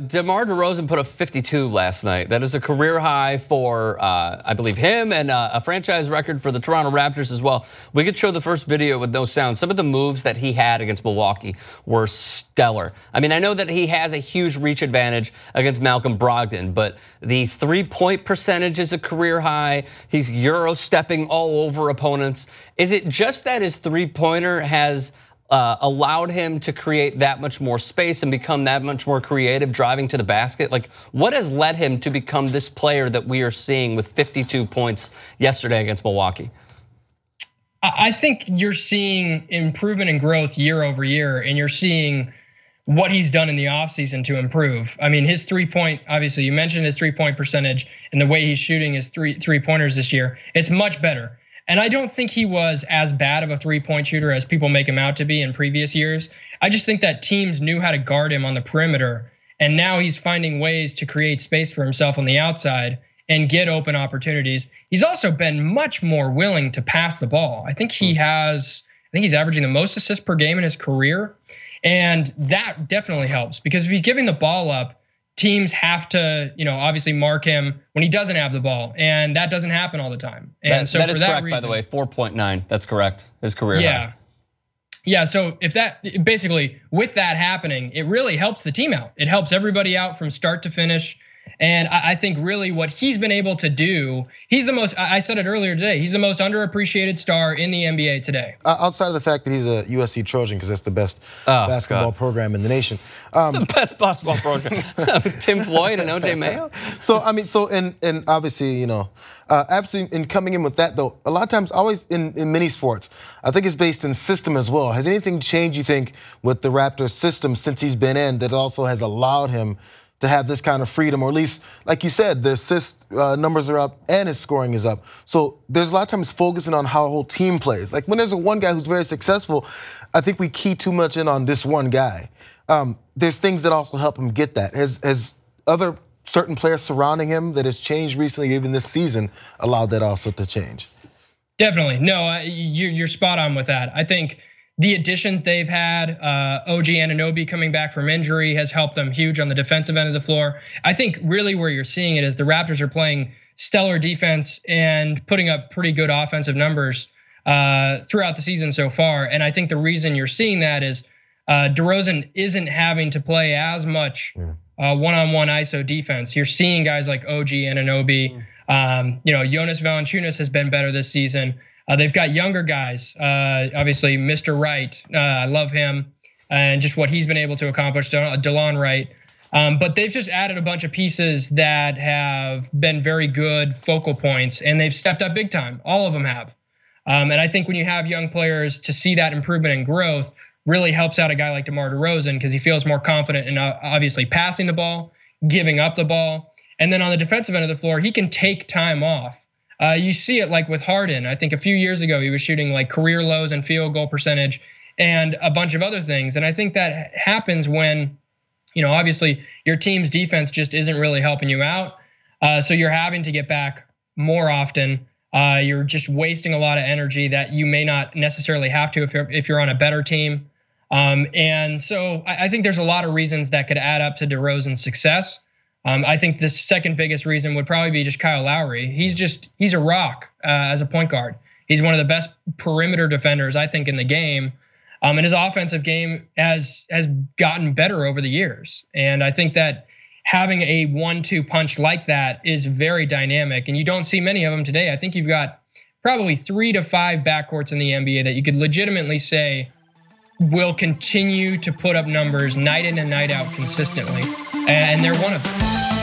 DeMar DeRozan put up 52 last night. That is a career high for, I believe, him and a franchise record for the Toronto Raptors as well. We could show the first video with no sound. Some of the moves that he had against Milwaukee were stellar. I mean, I know that he has a huge reach advantage against Malcolm Brogdon, but the three-point percentage is a career high. He's Euro stepping all over opponents. Is it just that his three-pointer has allowed him to create that much more space and become that much more creative driving to the basket? Like, what has led him to become this player that we are seeing with 52 points yesterday against Milwaukee? I think you're seeing improvement and growth year over year, and you're seeing what he's done in the offseason to improve. I mean, his three-point, obviously you mentioned his three-point percentage and the way he's shooting his three-pointers this year. It's much better. And I don't think he was as bad of a three-point shooter as people make him out to be in previous years. I just think that teams knew how to guard him on the perimeter, and now he's finding ways to create space for himself on the outside and get open opportunities. He's also been much more willing to pass the ball. I think he's averaging the most assists per game in his career, and that definitely helps because if he's giving the ball up, teams have to, obviously mark him when he doesn't have the ball, and that doesn't happen all the time. And so that is correct, by the way, 4.9. That's correct. His career high. Yeah. So if that basically with that happening, it really helps the team out. It helps everybody out from start to finish. And I think really what he's been able to do, he's the most, I said it earlier today, he's the most underappreciated star in the NBA today. Outside of the fact that he's a USC Trojan, because that's the best basketball program in the nation. The best basketball program. Tim Floyd and OJ Mayo. And obviously, absolutely, in coming in with that though, a lot of times, always in many sports, I think it's based in system as well. Has anything changed, you think, with the Raptors system since he's been in that also has allowed him to have this kind of freedom, or at least, like you said, the assist numbers are up and his scoring is up. So there's a lot of times focusing on how a whole team plays. Like when there's one guy who's very successful, I think we key too much in on this one guy. There's things that also help him get that. Has other certain players surrounding him that has changed recently, even this season, allowed that also to change? Definitely. No, you're spot on with that. I think the additions they've had, OG Anunoby coming back from injury has helped them huge on the defensive end of the floor. I think really where you're seeing it is the Raptors are playing stellar defense and putting up pretty good offensive numbers throughout the season so far. And I think the reason you're seeing that is DeRozan isn't having to play as much one-on-one ISO defense. You're seeing guys like OG Anunoby, Jonas Valanciunas has been better this season. They've got younger guys, obviously Mr. Wright, I love him, and just what he's been able to accomplish, DeLon Wright. But they've just added a bunch of pieces that have been very good focal points, and they've stepped up big time. All of them have. And I think when you have young players, to see that improvement and growth really helps out a guy like DeMar DeRozan because he feels more confident in obviously passing the ball, giving up the ball. And then on the defensive end of the floor, he can take time off. You see it like with Harden. I think a few years ago, he was shooting like career lows in field goal percentage and a bunch of other things. And I think that happens when, obviously your team's defense just isn't really helping you out. So you're having to get back more often. You're just wasting a lot of energy that you may not necessarily have to if you're on a better team. And so I think there's a lot of reasons that could add up to DeRozan's success. I think the second biggest reason would probably be just Kyle Lowry. He's a rock as a point guard. He's one of the best perimeter defenders, I think, in the game. And his offensive game has gotten better over the years. And I think that having a 1-2 punch like that is very dynamic. And you don't see many of them today. I think you've got probably 3 to 5 backcourts in the NBA that you could legitimately say will continue to put up numbers night in and night out consistently. And they're one of them.